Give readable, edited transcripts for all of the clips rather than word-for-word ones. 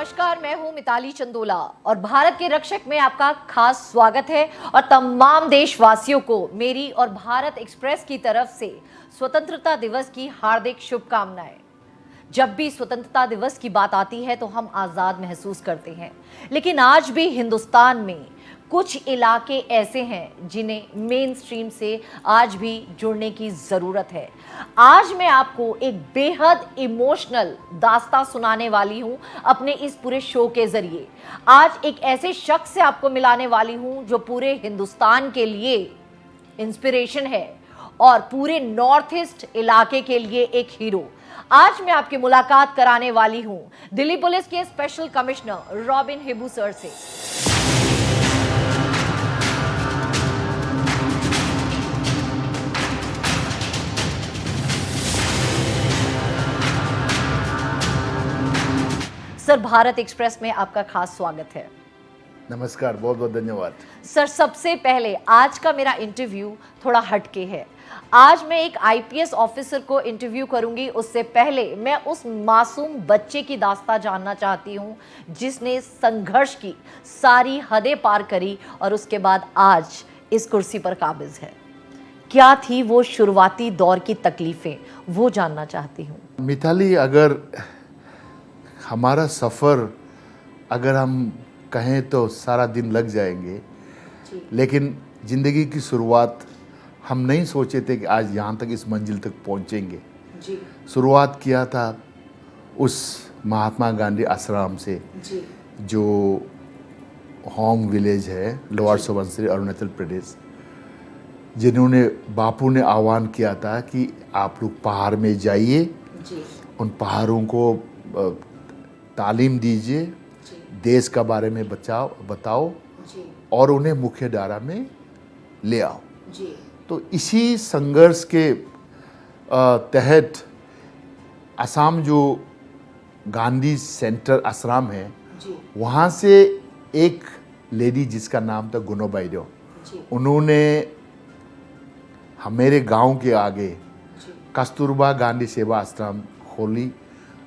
नमस्कार, मैं हूं मिताली चंदोला और भारत के रक्षक में आपका खास स्वागत है। और तमाम देशवासियों को मेरी और भारत एक्सप्रेस की तरफ से स्वतंत्रता दिवस की हार्दिक शुभकामनाएं। जब भी स्वतंत्रता दिवस की बात आती है तो हम आज़ाद महसूस करते हैं, लेकिन आज भी हिंदुस्तान में कुछ इलाके ऐसे हैं जिन्हें मेन स्ट्रीम से आज भी जुड़ने की ज़रूरत है। आज मैं आपको एक बेहद इमोशनल दास्तां सुनाने वाली हूं अपने इस पूरे शो के ज़रिए। आज एक ऐसे शख्स से आपको मिलाने वाली हूं जो पूरे हिंदुस्तान के लिए इंस्पिरेशन है और पूरे नॉर्थ ईस्ट इलाके के लिए एक हीरो। आज मैं आपकी मुलाकात कराने वाली हूं दिल्ली पुलिस के special commissioner robin Hibu sir से। सर, भारत एक्सप्रेस में आपका खास स्वागत है। नमस्कार, बहुत बहुत धन्यवाद। सर, सबसे पहले आज का मेरा इंटरव्यू थोड़ा हटके है। आज मैं एक आईपीएस ऑफिसर को इंटरव्यू करूंगी, उससे पहले मैं उस मासूम बच्चे की दास्तां जानना चाहती हूं जिसने संघर्ष की सारी हदें पार करी और उसके बाद आज इस कुर्सी पर काबिज है। क्या थी वो शुरुआती दौर की तकलीफें, वो जानना चाहती हूँ। मिताली, अगर हमारा सफ़र अगर हम कहें तो सारा दिन लग जाएंगे, लेकिन ज़िंदगी की शुरुआत हम नहीं सोचे थे कि आज यहाँ तक, इस मंजिल तक पहुँचेंगे। शुरुआत किया था उस महात्मा गांधी आश्रम से, जो होंग विलेज है, लोअर सुबनसिरी, अरुणाचल प्रदेश, जिन्होंने बापू ने आह्वान किया था कि आप लोग पहाड़ में जाइए, उन पहाड़ों को तालीम दीजिए, देश का बारे में बताओ और उन्हें मुख्य धारा में ले आओ। तो इसी संघर्ष के तहत असम जो गांधी सेंटर आश्रम है, वहाँ से एक लेडी जिसका नाम था गुनोबाई देव, उन्होंने मेरे गांव के आगे कस्तूरबा गांधी सेवा आश्रम खोली।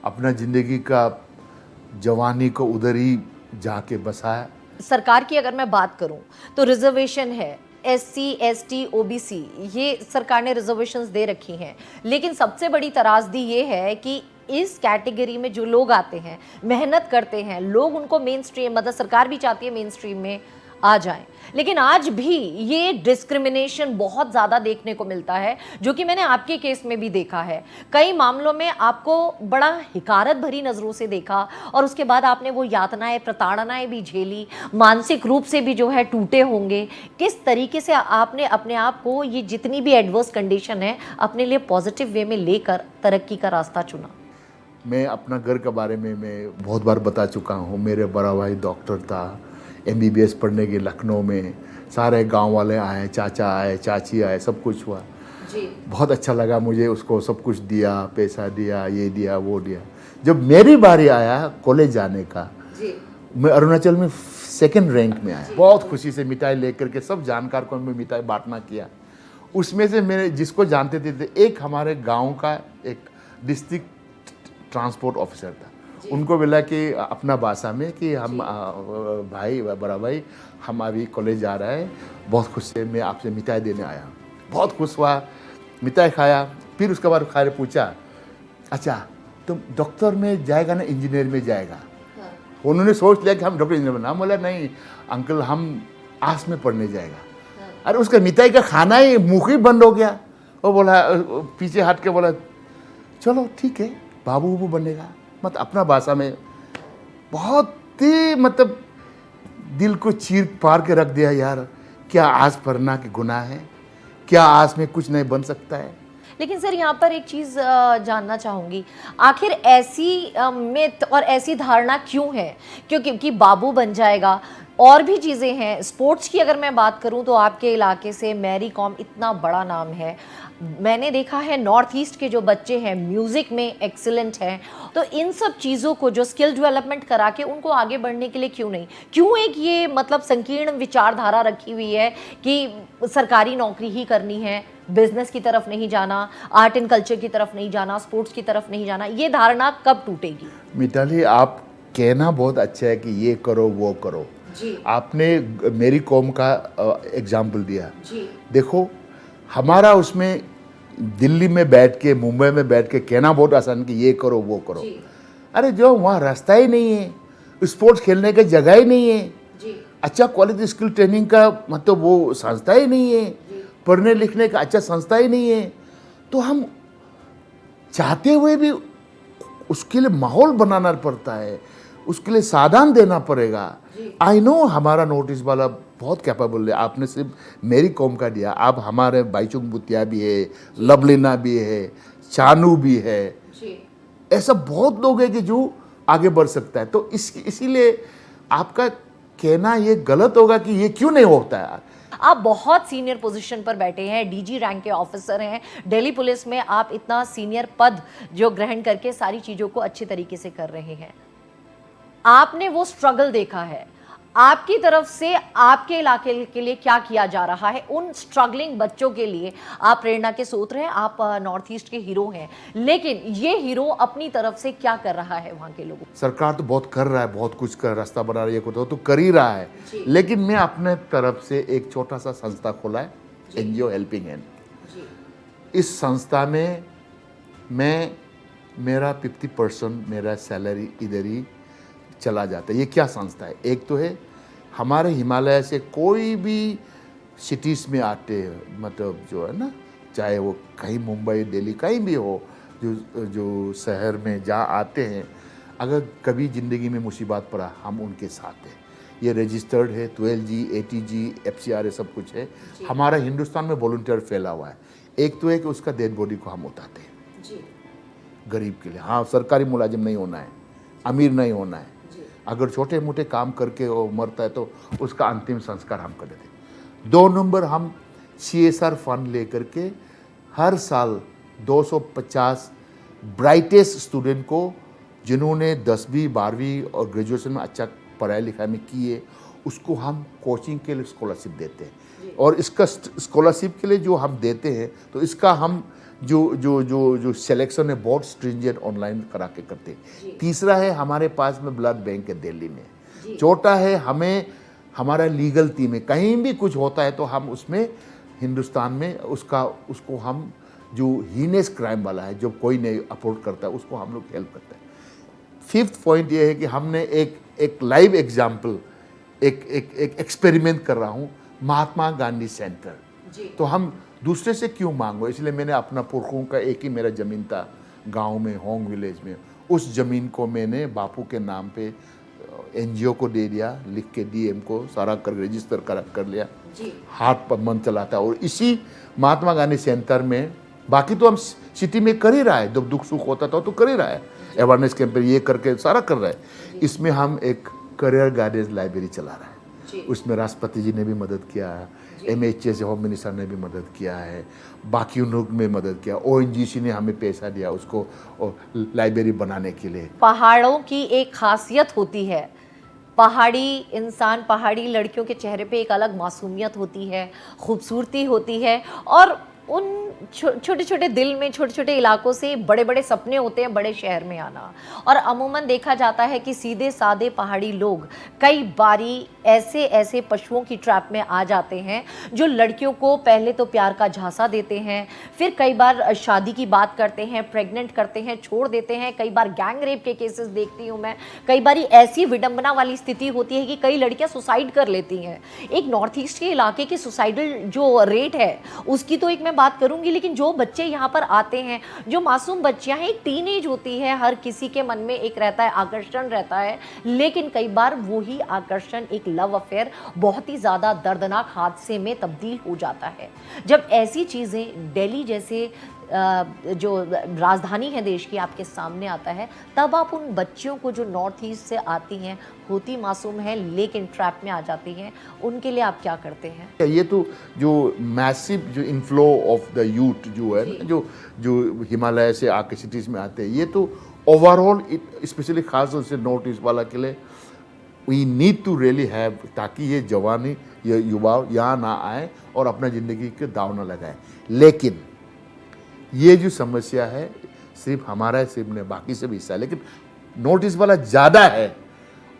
अपना ज़िंदगी का जवानी को उधर ही जाके बसाया। सरकार की अगर मैं बात करूं तो रिजर्वेशन है, एससी, एसटी, ओबीसी, ये सरकार ने रिजर्वेशंस दे रखी हैं, लेकिन सबसे बड़ी तरासदी ये है कि इस कैटेगरी में जो लोग आते हैं, मेहनत करते हैं, लोग उनको मेन स्ट्रीम, मतलब सरकार भी चाहती है मेन स्ट्रीम में आ जाएं, लेकिन आज भी ये डिस्क्रिमिनेशन बहुत ज़्यादा देखने को मिलता है, जो कि मैंने आपके केस में भी देखा है। कई मामलों में आपको बड़ा हिकारत भरी नज़रों से देखा और उसके बाद आपने वो यातनाएं, प्रताड़नाएं भी झेली, मानसिक रूप से भी जो है टूटे होंगे। किस तरीके से आपने अपने आप को, ये जितनी भी एडवर्स कंडीशन है, अपने लिए पॉजिटिव वे में लेकर तरक्की का रास्ता चुना? मैं अपना घर के बारे में मैं बहुत बार बता चुका हूँ। मेरे बड़ा भाई डॉक्टर था, MBBS पढ़ने के लखनऊ में, सारे गांव वाले आए, चाचा आए, चाची आए, सब कुछ हुआ जी। बहुत अच्छा लगा मुझे, उसको सब कुछ दिया, पैसा दिया, ये दिया, वो दिया। जब मेरी बारी आया कॉलेज जाने का जी, मैं अरुणाचल में 2nd रैंक में आया। बहुत खुशी से मिठाई लेकर के सब जानकार को मैं मिठाई बांटना किया। उसमें से मेरे जिसको जानते थे, एक हमारे गाँव का एक डिस्ट्रिक्ट ट्रांसपोर्ट ऑफिसर था। उनको बोला कि अपना भाषा में कि हम भाई, बड़ा भाई, हम अभी कॉलेज जा रहा है, बहुत खुश है, मैं आपसे मिठाई देने आया। बहुत खुश हुआ, मिठाई खाया। फिर उसके बाद खाने पूछा, अच्छा तुम डॉक्टर में जाएगा ना इंजीनियर में जाएगा? हाँ। उन्होंने सोच लिया कि हम डॉक्टर इंजीनियर बनना। बोला नहीं अंकल, हम आर्ट्स में पढ़ने जाएगा। हाँ। अरे उसका मिठाई का खाना ही मुँह ही बंद हो गया। वो बोला, पीछे हट के बोला, चलो ठीक है, बाबू बाबू बनेगा। मतलब अपना भाषा में बहुत ही, मतलब दिल को चीर पार के रख दिया। यार, क्या आस पढ़ना कि गुनाह है? क्या आस में कुछ नहीं बन सकता है? लेकिन सर, यहाँ पर एक चीज़ जानना चाहूँगी, आखिर ऐसी मिथ और ऐसी धारणा क्यों है? क्योंकि बाबू बन जाएगा, और भी चीज़ें हैं। स्पोर्ट्स की अगर मैं बात करूं तो आपके इलाके से मैरी कॉम इतना बड़ा नाम है। मैंने देखा है नॉर्थ ईस्ट के जो बच्चे हैं म्यूज़िक में एक्सीलेंट हैं। तो इन सब चीज़ों को जो स्किल डेवलपमेंट करा के उनको आगे बढ़ने के लिए क्यों नहीं, क्यों एक ये मतलब संकीर्ण विचारधारा रखी हुई है कि सरकारी नौकरी ही करनी है, बिजनेस की तरफ नहीं जाना, आर्ट एंड कल्चर की तरफ नहीं जाना, स्पोर्ट्स की तरफ नहीं जाना? ये धारणा कब टूटेगी? मिताली, आप कहना बहुत अच्छा है कि ये करो वो करो जी आपने मेरी कौम का एग्जाम्पल दिया जी देखो हमारा उसमें दिल्ली में बैठ के मुंबई में बैठ के कहना बहुत आसान कि ये करो वो करो जी अरे जो वहाँ रास्ता ही नहीं है स्पोर्ट्स खेलने की जगह ही नहीं है जी अच्छा क्वालिटी स्किल ट्रेनिंग का मतलब वो संस्था ही नहीं है जी पढ़ने लिखने का अच्छा संस्था ही नहीं है तो हम चाहते हुए भी उसके लिए माहौल बनाना पड़ता है उसके लिए साधन देना पड़ेगा जी। आई नो हमारा नोटिस वाला बहुत कैपेबल है आपने सिर्फ मेरी कौम का दिया आप हमारे बाईचुंग भूतिया भी है लवलीना भी है चानू भी है जी ऐसा बहुत लोग हैं कि जो आगे बढ़ सकता है तो इसीलिए आपका कहना ये गलत होगा कि ये क्यों नहीं होता है आप बहुत सीनियर पोजीशन पर बैठे हैं डीजी रैंक के ऑफिसर हैं दिल्ली पुलिस में आप इतना सीनियर पद जो ग्रहण करके सारी चीजों को अच्छे तरीके से कर रहे हैं आपने वो स्ट्रगल देखा है आपकी तरफ से आपके इलाके के लिए क्या किया जा रहा है उन स्ट्रगलिंग बच्चों के लिए आप प्रेरणा के स्रोत हैं आप नॉर्थ ईस्ट के हीरो हैं लेकिन ये हीरो अपनी तरफ से क्या कर रहा है वहां के लोगों सरकार तो बहुत कर रहा है बहुत कुछ कर रास्ता बना रही है तो कर ही रहा है लेकिन मैं अपने तरफ से एक छोटा सा संस्था खोला है एनजीओ हेल्पिंग हैंड जी इस संस्था में मैं मेरा 50% मेरा सैलरी इधर ही चला जाता है ये क्या संस्था है एक तो है हमारे हिमालय से कोई भी सिटीज़ में आते हैं मतलब जो है ना चाहे वो कहीं मुंबई दिल्ली कहीं भी हो जो शहर में जहाँ आते हैं अगर कभी ज़िंदगी में मुसीबत पड़ा हम उनके साथ हैं ये रजिस्टर्ड है 12G ATG FCR ये सब कुछ है हमारा हिंदुस्तान में वॉलंटियर फैला हुआ है एक तो है कि उसका डेड बॉडी को हम उठाते हैं जी गरीब के लिए हाँ सरकारी मुलाजिम नहीं होना है अमीर नहीं होना है अगर छोटे मोटे काम करके वो मरता है तो उसका अंतिम संस्कार हम कर देते हैं 2 नंबर हम CSR फंड लेकर के हर साल 250 ब्राइटेस्ट स्टूडेंट को जिन्होंने 10वीं 12वीं और ग्रेजुएशन में अच्छा पढ़ाई लिखाई में किए उसको हम कोचिंग के लिए स्कॉलरशिप देते हैं और इसका स्कॉलरशिप के लिए जो हम देते हैं तो इसका हम जो सिलेक्शन है बहुत स्ट्रिंजेंट ऑनलाइन करा के करते हैं तीसरा है हमारे पास में ब्लड बैंक है दिल्ली में चौथा है हमें हमारा लीगल टीम है कहीं भी कुछ होता है तो हम उसमें हिंदुस्तान में उसको हम जो हीनेस क्राइम वाला है जो कोई नहीं अफोर्ड करता है उसको हम लोग हेल्प करते हैं 5th पॉइंट ये है कि हमने एक लाइव एग्जाम्पल एक एक्सपेरिमेंट कर रहा हूँ महात्मा गांधी सेंटर तो हम दूसरे से क्यों मांगो इसलिए मैंने अपना पुरखों का एक ही मेरा ज़मीन था गांव में होंग विलेज में उस ज़मीन को मैंने बापू के नाम पे NGO को दे दिया लिख के DM को सारा कर रजिस्टर कर लिया हाथ पर मन चलाता और इसी महात्मा गांधी सेंटर में बाकी तो हम सिटी में कर ही रहा है जब दुख सुख होता था तो कर ही रहा है अवेयरनेस कैंपेन ये करके सारा कर रहा है इसमें हम एक करियर गाइडेंस लाइब्रेरी चला रहा है उसमें राष्ट्रपति जी ने भी मदद किया है MHS होम मिनिस्टर ने भी मदद किया है बाकी लोग में मदद किया ONGC ने हमें पैसा दिया उसको लाइब्रेरी बनाने के लिए पहाड़ों की एक खासियत होती है पहाड़ी इंसान पहाड़ी लड़कियों के चेहरे पे एक अलग मासूमियत होती है खूबसूरती होती है और उन छोटे छोटे दिल में छोटे छोटे इलाकों से बड़े बड़े सपने होते हैं बड़े शहर में आना और अमूमन देखा जाता है कि सीधे साधे पहाड़ी लोग कई बारी ऐसे पशुओं की ट्रैप में आ जाते हैं जो लड़कियों को पहले तो प्यार का झांसा देते हैं फिर कई बार शादी की बात करते हैं प्रेग्नेंट करते हैं छोड़ देते हैं कई बार गैंग रेप के केसेस देखती हूँ मैं कई बार ऐसी विडंबना वाली स्थिति होती है कि कई लड़कियां सुसाइड कर लेती हैं एक नॉर्थ ईस्ट के इलाके की सुसाइडल जो रेट है उसकी तो एक मैं बात करूंगी लेकिन जो बच्चे यहाँ पर आते हैं जो मासूम बच्चियां हैं एक टीनेज होती है हर किसी के मन में एक रहता है आकर्षण रहता है लेकिन कई बार वही आकर्षण एक लव अफेयर बहुत ही ज़्यादा दर्दनाक हादसे में तब्दील हो जाता है जब ऐसी चीज़ें दिल्ली जैसे जो राजधानी है देश की आपके सामने आता है तब आप उन बच्चियों को जो नॉर्थ ईस्ट से आती हैं होती मासूम है लेकिन ट्रैप में आ जाती हैं उनके लिए आप क्या करते हैं ये तो जो मैसिव जो इनफ्लो ऑफ द यूथ जो है जो हिमालय से आके सिटीज़ में आते हैं ये तो ओवरऑल स्पेशली खास तौर से नॉर्थ ईस्ट वाला के लिए we need to really have ताकि ये जवानी ये युवा यहाँ ना आए और अपना ज़िंदगी के दाव ना लगाए लेकिन ये जो समस्या है सिर्फ हमारा सिर्फ ने बाकी से भी हिस्सा है लेकिन नॉर्थ ईस्ट वाला ज़्यादा है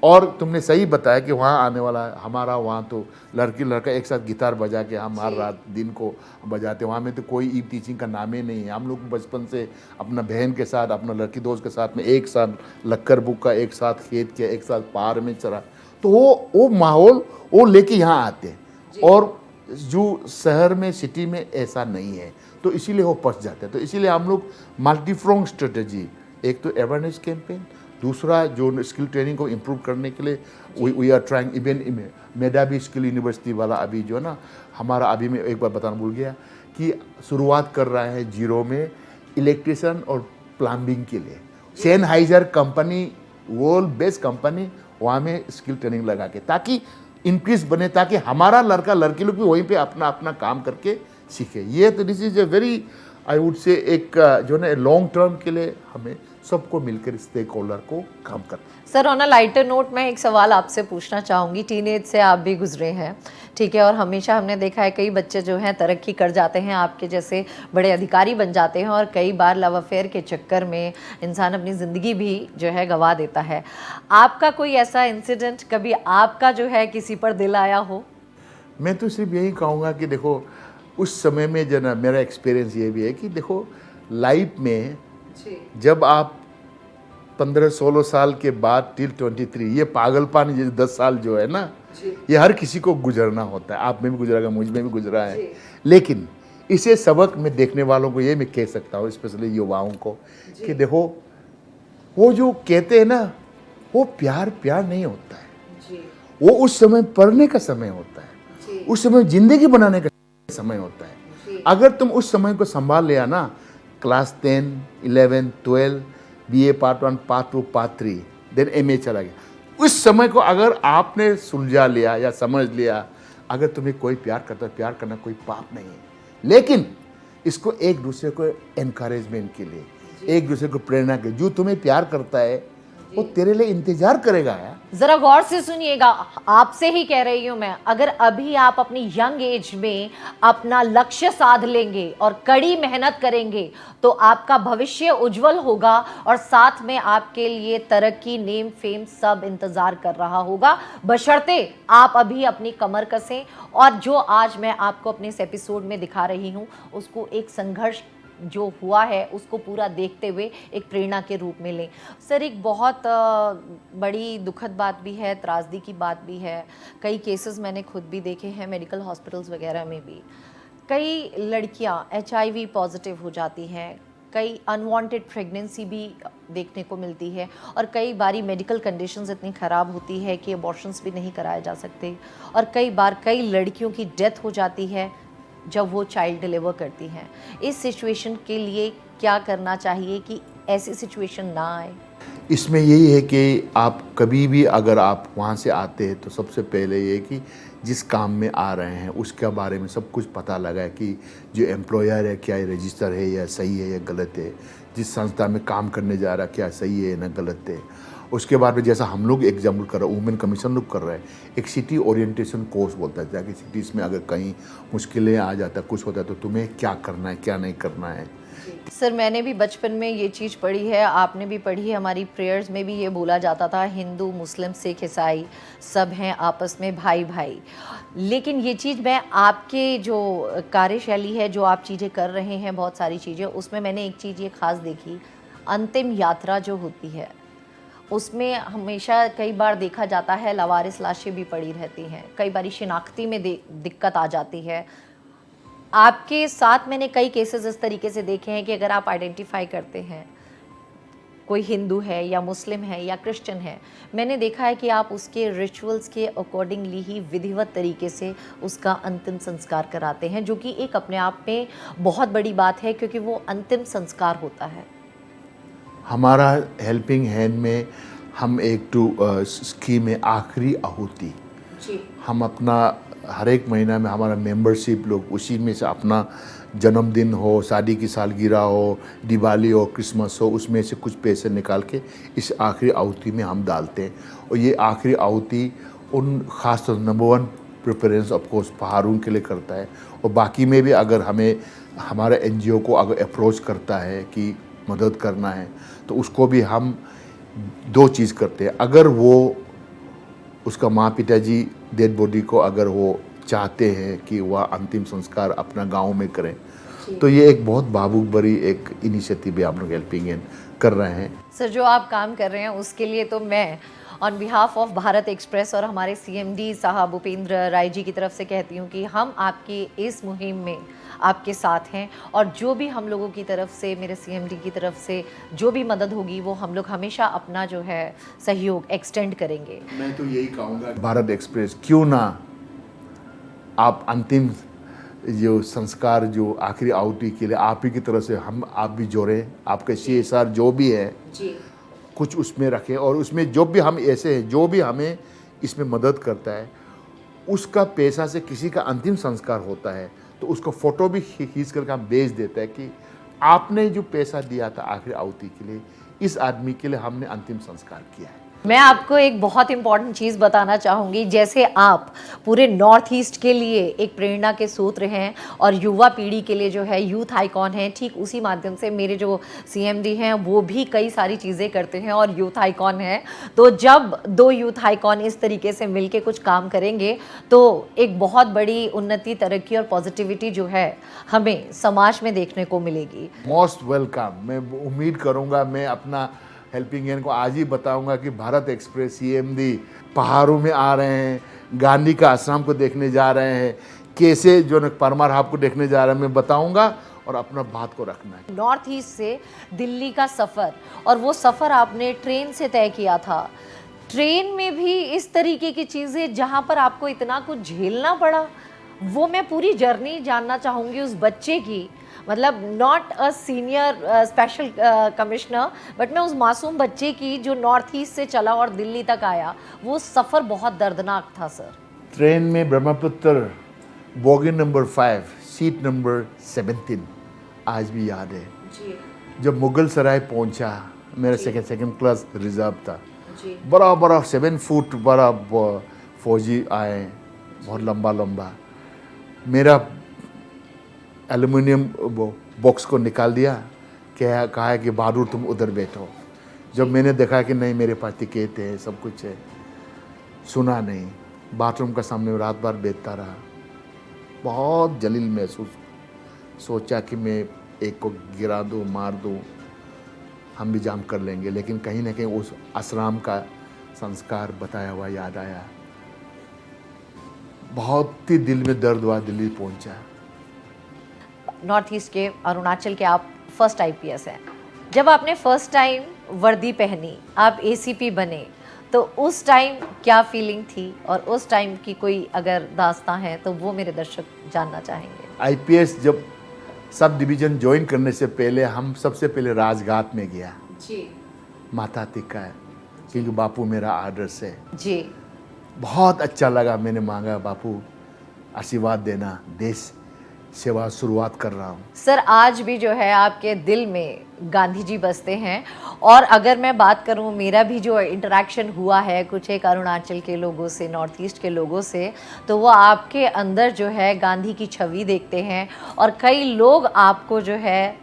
और तुमने सही बताया कि वहाँ आने वाला है, हमारा वहाँ तो लड़की लड़का एक साथ गिटार बजा के हम हर रात दिन को बजाते, वहाँ में तो कोई ई टीचिंग का नाम ही नहीं है। हम लोग बचपन से अपना बहन के साथ, अपना लड़की दोस्त के साथ में एक साथ लक्कर बुक का, एक साथ खेत के, एक साथ पहाड़ में चरा, तो वो माहौल वो लेके यहाँ आते हैं। और जो शहर में सिटी में ऐसा नहीं है, तो इसीलिए वो फंस जाते हैं। तो इसीलिए हम लोग मल्टीफ्रोंग स्ट्रेटजी, एक तो अवेयरनेस कैंपेन, दूसरा जो स्किल ट्रेनिंग को इम्प्रूव करने के लिए वी आर ट्राइंग, इवन मेधावी स्किल यूनिवर्सिटी वाला अभी जो है ना हमारा, अभी मैं एक बार बताना भूल गया कि शुरुआत कर रहा है जीरो में इलेक्ट्रिशियन और प्लम्बिंग के लिए। Sennheiser company, world best company, वहाँ में स्किल ट्रेनिंग लगा के ताकि इंक्रीज बने, ताकि हमारा लड़का लड़की लोग भी वहीं पे अपना अपना काम करके सीखे। ये तो this is a very, I would say, एक जो है लॉन्ग टर्म के लिए हमें सबको मिलकर स्टेक होल्डर को काम करना। Sir, on a lighter note मैं एक सवाल आपसे पूछना चाहूँगी। टीनेज से आप भी गुजरे हैं, ठीक है, और हमेशा हमने देखा है कई बच्चे जो हैं तरक्की कर जाते हैं, आपके जैसे बड़े अधिकारी बन जाते हैं, और कई बार लव अफेयर के चक्कर में इंसान अपनी ज़िंदगी भी जो है गंवा देता है। आपका कोई ऐसा इंसिडेंट कभी आपका जो है किसी पर दिल आया हो? मैं तो सिर्फ यही कहूँगा कि देखो उस समय में जो ना मेरा एक्सपीरियंस ये भी है कि देखो लाइफ में जब आप 15-16 साल के बाद टिल 23, ये पागलपन, ये 10 साल जो है ना, ये हर किसी को गुजरना होता है। आप में भी गुजरा, मुझ में भी गुजरा है। लेकिन इसे सबक में देखने वालों को ये मैं कह सकता हूँ, स्पेशली युवाओं को, कि देखो वो जो कहते हैं ना, वो प्यार नहीं होता है। वो उस समय पढ़ने का समय होता है, उस समय जिंदगी बनाने का समय होता है। अगर तुम उस समय को संभाल लिया ना, class 10, 11, 12, BA part 1, part 2, part 3, then MA चला गया, उस समय को अगर आपने सुलझा लिया या समझ लिया, अगर तुम्हें कोई प्यार करता है, प्यार करना कोई पाप नहीं है, लेकिन इसको एक दूसरे को एनकरेजमेंट के लिए, एक दूसरे को प्रेरणा के, जो तुम्हें प्यार करता है वो तेरे लिए इंतजार करेगा यार। जरा गौर से सुनिएगा, आपसे ही कह रही हूं मैं, अगर अभी आप अपनी यंग एज में अपना लक्ष्य साध लेंगे और कड़ी मेहनत करेंगे तो आपका भविष्य उज्जवल होगा, और साथ में आपके लिए तरक्की, नेम, फेम सब इंतजार कर रहा होगा, बशर्ते आप अभी अपनी कमर कसें और जो आज मैं आपको अपने इस एपिसोड में दिखा रही हूं उसको एक संघर्ष जो हुआ है उसको पूरा देखते हुए एक प्रेरणा के रूप में लें। सर, एक बहुत बड़ी दुखद बात भी है, त्रासदी की बात भी है। कई केसेस मैंने खुद भी देखे हैं मेडिकल हॉस्पिटल्स वगैरह में भी। कई लड़कियां HIV पॉजिटिव हो जाती हैं, कई अनवांटेड प्रेगनेंसी भी देखने को मिलती है, और कई बारी मेडिकल कंडीशंस इतनी ख़राब होती है कि अबॉर्शंस भी नहीं कराए जा सकते, और कई बार कई लड़कियों की डेथ हो जाती है जब वो चाइल्ड डिलीवर करती हैं। इस सिचुएशन के लिए क्या करना चाहिए कि ऐसी सिचुएशन ना आए? इसमें यही है कि आप कभी भी अगर आप वहाँ से आते हैं तो सबसे पहले ये कि जिस काम में आ रहे हैं उसके बारे में सब कुछ पता लगा कि जो एम्प्लॉयर है क्या ये रजिस्टर है या सही है या गलत है, जिस संस्था में काम करने जा रहा है क्या सही है ना गलत है। उसके बाद में जैसा हम लोग एग्जाम्पल कर रहे हैं, वुमेन कमीशन लोग कर रहे हैं, एक सिटी ओरिएंटेशन कोर्स बोलता है, ताकि सिटीज़ में अगर कहीं मुश्किलें आ जाता है, कुछ होता है, तो तुम्हें क्या करना है क्या नहीं करना है। सर, मैंने भी बचपन में ये चीज़ पढ़ी है, आपने भी पढ़ी है, हमारी प्रेयर्स में भी ये बोला जाता था, हिंदू, मुस्लिम, सिख, ईसाई सब हैं आपस में भाई भाई। लेकिन ये चीज़ मैं आपके जो कार्यशैली है, जो आप चीज़ें कर रहे हैं, बहुत सारी चीज़ें, उसमें मैंने एक चीज़ ये ख़ास देखी, अंतिम यात्रा जो होती है उसमें हमेशा कई बार देखा जाता है लावारिस लाशें भी पड़ी रहती हैं, कई बार शिनाख्ती में दिक्कत आ जाती है। आपके साथ मैंने कई केसेस इस तरीके से देखे हैं कि अगर आप आइडेंटिफाई करते हैं कोई हिंदू है या मुस्लिम है या क्रिश्चियन है, मैंने देखा है कि आप उसके रिचुअल्स के अकॉर्डिंगली ही विधिवत तरीके से उसका अंतिम संस्कार कराते हैं, जो कि एक अपने आप में बहुत बड़ी बात है, क्योंकि वो अंतिम संस्कार होता है। हमारा हेल्पिंग हैंड में हम एक स्कीम है आखिरी आहुति, हम अपना हर एक महीना में हमारा मेंबरशिप लोग उसी में से अपना जन्मदिन हो, शादी की सालगिरह हो, दिवाली हो, क्रिसमस हो, उसमें से कुछ पैसे निकाल के इस आखिरी आहुति में हम डालते हैं। और ये आखिरी आहुति उन ख़ास तौर नंबर 1 प्रेफरेंस ऑफकोर्स पहाड़ों के लिए करता है, और बाकी में भी अगर हमें हमारा NGO को अगर अप्रोच करता है कि मदद करना है तो उसको भी हम 2 चीज़ करते हैं। अगर वो उसका माँ पिताजी डेड बॉडी को अगर वो चाहते हैं कि वह अंतिम संस्कार अपना गांव में करें, तो ये एक बहुत भावुक भरी एक इनिशिएटिव है आप लोग हेल्पिंग हैंड कर रहे हैं। सर, जो आप काम कर रहे हैं उसके लिए तो मैं on behalf of Bharat express और हमारे सीएमडी साहब उपेंद्र राय जी की तरफ से कहती हूँ कि हम आपकी इस मुहिम में आपके साथ हैं, और जो भी हम लोगों की तरफ से, मेरे सीएमडी की तरफ से जो भी मदद होगी वो हम लोग हमेशा अपना जो है सहयोग एक्सटेंड करेंगे। मैं तो यही कहूँगा, भारत एक्सप्रेस क्यों ना आप अंतिम जो संस्कार, जो आखिरी आहुति के लिए आप ही की तरफ से हम आप भी जोड़ें, आपके CSR जो भी है जी, कुछ उसमें रखें, और उसमें जो भी हम ऐसे हैं जो भी हमें इसमें मदद करता है उसका पैसा से किसी का अंतिम संस्कार होता है तो उसको फ़ोटो भी खींच करके हम भेज देता है कि आपने जो पैसा दिया था आखिरी आहुति के लिए, इस आदमी के लिए हमने अंतिम संस्कार किया है। मैं आपको एक बहुत इंपॉर्टेंट चीज़ बताना चाहूँगी। जैसे आप पूरे नॉर्थ ईस्ट के लिए एक प्रेरणा के सूत्र हैं और युवा पीढ़ी के लिए जो है यूथ आइकॉन हैं, ठीक उसी माध्यम से मेरे जो CMD हैं वो भी कई सारी चीज़ें करते हैं और यूथ आइकॉन हैं। तो जब दो यूथ आइकॉन इस तरीके से मिलके कुछ काम करेंगे तो एक बहुत बड़ी उन्नति, तरक्की और पॉजिटिविटी जो है हमें समाज में देखने को मिलेगी। Most welcome. मैं उम्मीद करूँगा, मैं अपना हेल्पिंग हैंड को आज ही बताऊंगा कि भारत एक्सप्रेस CMD पहाड़ों में आ रहे हैं, गांधी का आश्रम को देखने जा रहे हैं, कैसे जो न परमार हाप को देखने जा रहे हैं, मैं बताऊंगा और अपना बात को रखना है। नॉर्थ ईस्ट से दिल्ली का सफ़र, और वो सफ़र आपने ट्रेन से तय किया था। ट्रेन में भी इस तरीके की चीज़ें जहाँ पर आपको इतना कुछ झेलना पड़ा, वो मैं पूरी जर्नी जानना चाहूँगी उस बच्चे की। मतलब not a senior special commissioner, but मैं उस मासूम बच्चे की जो नॉर्थ ईस्ट से चला और दिल्ली तक आया, वो सफ़र बहुत दर्दनाक था सर। ट्रेन में Brahmaputra bogie number 5 seat number 17 आज भी याद है। जी जब मुगल सराय पहुंचा, मेरा सेकंड क्लास रिजर्व था, जी, बड़ा बड़ा 7 फुट बड़ा फौजी आए, बहुत लंबा लंबा। मेरा एल्युमिनियम बॉक्स को निकाल दिया, क्या कहा है कि बहादुर तुम उधर बैठो। जब मैंने देखा कि नहीं मेरे पास टिकट है, सब कुछ है, सुना नहीं, बाथरूम का सामने रात भर बैठता रहा। बहुत जलील महसूस, सोचा कि मैं एक को गिरा दूँ, मार दूँ, हम भी जाम कर लेंगे, लेकिन कहीं ना कहीं उस आश्रम का संस्कार बताया हुआ याद आया। बहुत ही दिल में दर्द हुआ। दिल्ली पहुंचा। नॉर्थ ईस्ट के, अरुणाचल के आप फर्स्ट IPS हैं। जब आपने फर्स्ट टाइम वर्दी पहनी, आप ACP बने, तो उस टाइम क्या फीलिंग थी, और उस टाइम की कोई अगर दास्तां है तो वो मेरे दर्शक जानना चाहेंगे। IPS जब सब डिवीज़न ज्वाइन करने से पहले हम सबसे पहले राजघाट में गया जी माथा टिका है, क्योंकि बापू मेरा आदर्श है। जी, बहुत अच्छा लगा, मैंने मांगा बापू आशीर्वाद देना, देश सेवा शुरुआत कर रहा हूँ। सर आज भी जो है आपके दिल में गांधी जी बसते हैं। और अगर मैं बात करूं, मेरा भी जो इंटरेक्शन हुआ है कुछ एक अरुणाचल के लोगों से, नॉर्थ ईस्ट के लोगों से, तो वो आपके अंदर जो है गांधी की छवि देखते हैं, और कई लोग आपको जो है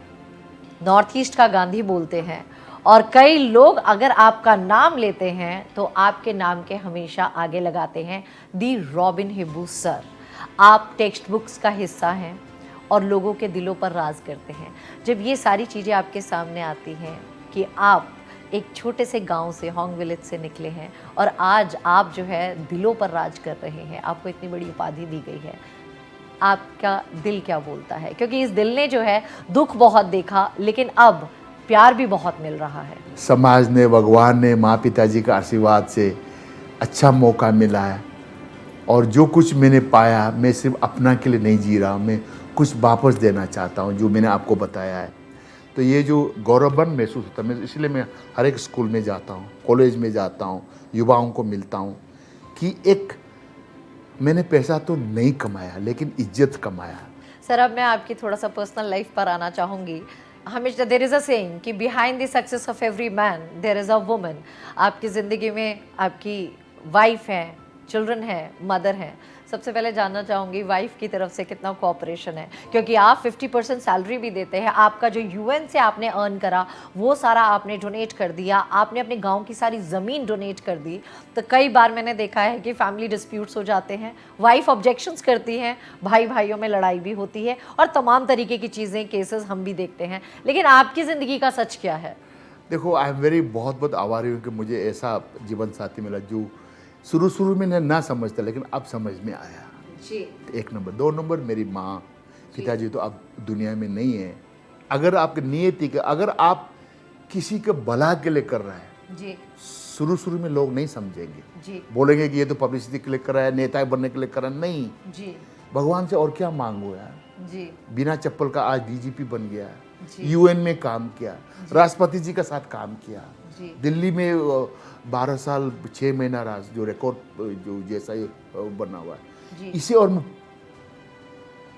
नॉर्थ ईस्ट का गांधी बोलते हैं, और कई लोग अगर आपका नाम लेते हैं तो आपके नाम के हमेशा आगे लगाते हैं दी रॉबिन हिब्बू सर। आप टेक्स्ट बुक्स का हिस्सा हैं और लोगों के दिलों पर राज करते हैं। जब ये सारी चीज़ें आपके सामने आती हैं कि आप एक छोटे से गांव से, होंग विलेज से निकले हैं, और आज आप जो है दिलों पर राज कर रहे हैं, आपको इतनी बड़ी उपाधि दी गई है, आपका दिल क्या बोलता है? क्योंकि इस दिल ने जो है दुख बहुत देखा, लेकिन अब प्यार भी बहुत मिल रहा है। समाज ने, भगवान ने, माँ पिताजी का आशीर्वाद से अच्छा मौका मिला है, और जो कुछ मैंने पाया, मैं सिर्फ अपना के लिए नहीं जी रहा हूँ, मैं कुछ वापस देना चाहता हूँ जो मैंने आपको बताया है। तो ये जो गौरवबन महसूस होता है, मैं इसलिए मैं हर एक स्कूल में जाता हूँ, कॉलेज में जाता हूँ, युवाओं को मिलता हूँ कि एक मैंने पैसा तो नहीं कमाया लेकिन इज्जत कमाया। सर अब मैं आपकी थोड़ा सा पर्सनल लाइफ पर आना चाहूँगी। हमेशा देयर इज़ अ सेइंग कि behind the success of every man there is a woman. आपकी ज़िंदगी में आपकी वाइफ है, चिल्ड्रन है, मदर है, सबसे पहले जानना चाहूँगी वाइफ की तरफ से कितना कोऑपरेशन है, क्योंकि आप 50% सैलरी भी देते हैं, आपका जो यूएन से आपने अर्न करा वो सारा आपने डोनेट कर दिया, आपने अपने गांव की सारी ज़मीन डोनेट कर दी। तो कई बार मैंने देखा है कि फैमिली डिस्प्यूट्स हो जाते हैं, वाइफ ऑब्जेक्शंस करती हैं, भाई भाइयों में लड़ाई भी होती है और तमाम तरीके की चीज़ें, केसेस हम भी देखते हैं। लेकिन आपकी ज़िंदगी का सच क्या है? देखो, आई एम वेरी बहुत बहुत आभारी हूँ कि मुझे ऐसा जीवन साथी मिला जो शुरू में ना समझता, लेकिन अब समझ में आया। जी। एक नंबर। 2 नंबर, मेरी माँ, पिताजी तो अब दुनिया में नहीं है। अगर आपकी नियति का, अगर आप किसी के भला के लिए कर रहे हैं, जी शुरू में लोग नहीं समझेंगे, जी बोलेंगे कि ये तो पब्लिसिटी के लिए कर रहा है, नेता बनने के लिए कर रहा है। नहीं, जी भगवान से और क्या मांगो यार। जी बिना चप्पल का आज डीजीपी बन गया, जी। यूएन में काम किया, राष्ट्रपति जी के साथ काम किया, जी। दिल्ली में 12 साल 6 महीना राज, जो रिकॉर्ड जो जैसा ये बना हुआ है। जी। इसे और मैं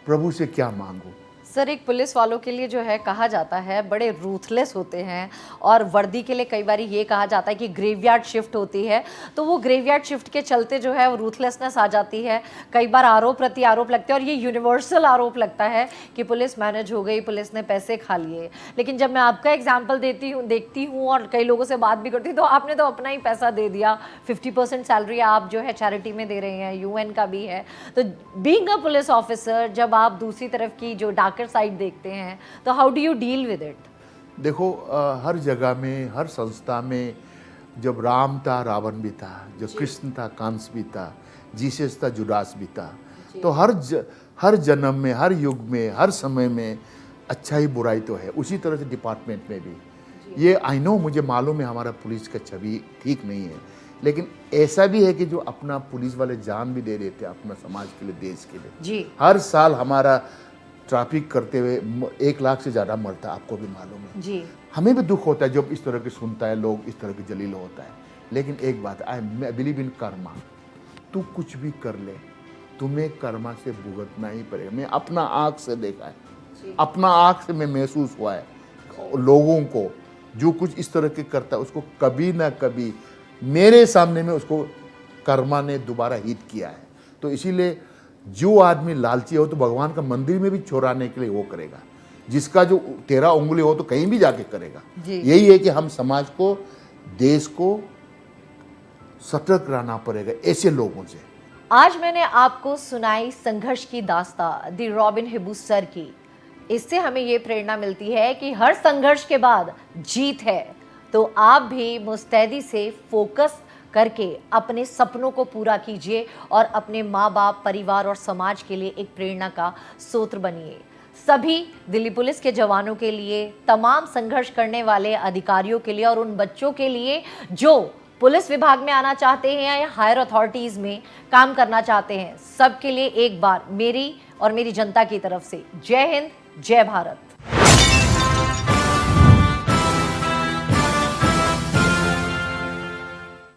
प्रभु से क्या मांगू। सर, एक पुलिस वालों के लिए जो है कहा जाता है बड़े रूथलेस होते हैं, और वर्दी के लिए कई बार ये कहा जाता है कि ग्रेवयार्ड शिफ्ट होती है, तो वो ग्रेवयार्ड शिफ्ट के चलते जो है वो रूथलेसनेस आ जाती है। कई बार आरोप प्रति आरोप लगते हैं और ये यूनिवर्सल आरोप लगता है कि पुलिस मैनेज हो गई, पुलिस ने पैसे खा लिए। लेकिन जब मैं आपका एग्जाम्पल देखती हूँ और कई लोगों से बात भी करती हूँ, तो आपने तो अपना ही पैसा दे दिया, 50% सैलरी आप जो है चैरिटी में दे रहे हैं, यूएन का भी है। तो बीइंग अ पुलिस ऑफिसर, जब आप दूसरी तरफ की जो डार्कर साइड देखते हैं, तो how do you deal with it? देखो, हर जगह में, हर संस्था में, जब राम था रावण भी था, जो कृष्ण था कंस भी था, जीसस था जुडास भी था। तो हर जन्म में, हर युग में, हर समय में अच्छाई बुराई तो है। उसी तरह से डिपार्टमेंट में भी ये आई नो, मुझे मालूम है हमारा पुलिस का छवि ठीक नहीं है, लेकिन ऐसा भी है कि जो अपना पुलिस वाले जान भी दे देते हैं अपना समाज के लिए, देश के लिए। जी। हर साल हमारा ट्रैफिक करते हुए 1 लाख से ज़्यादा मरता है, आपको भी मालूम है। जी। हमें भी दुख होता है जब इस तरह की सुनता है लोग, इस तरह की जलील होता है। लेकिन एक बात, आई बिलीव इन कर्मा। तू कुछ भी कर ले, तुम्हें कर्मा से भुगतना ही पड़ेगा। मैं अपना आँख से देखा है, अपना आँख से मैं महसूस हुआ है लोगों को, जो कुछ इस तरह के करता है उसको कभी ना कभी मेरे सामने में उसको कर्मा ने दोबारा हिट किया है। तो इसीलिए जो आदमी लालची हो तो भगवान का मंदिर में भी चोराने के लिए वो करेगा, जिसका जो 13 उंगली हो तो कहीं भी जाके करेगा। यही है कि हम समाज को, देश को सतर्क रहना पड़ेगा ऐसे लोगों से। आज मैंने आपको सुनाई संघर्ष की दास्तां दी रॉबिन हिबू सर की। इससे हमें ये प्रेरणा मिलती है कि हर संघर्ष के बाद जीत है। तो आप भी मुस्तैदी से फोकस करके अपने सपनों को पूरा कीजिए और अपने माँ बाप, परिवार और समाज के लिए एक प्रेरणा का स्रोत बनिए। सभी दिल्ली पुलिस के जवानों के लिए, तमाम संघर्ष करने वाले अधिकारियों के लिए और उन बच्चों के लिए जो पुलिस विभाग में आना चाहते हैं या हायर अथॉरिटीज़ में काम करना चाहते हैं, सबके लिए एक बार मेरी और मेरी जनता की तरफ से जय हिंद, जय भारत।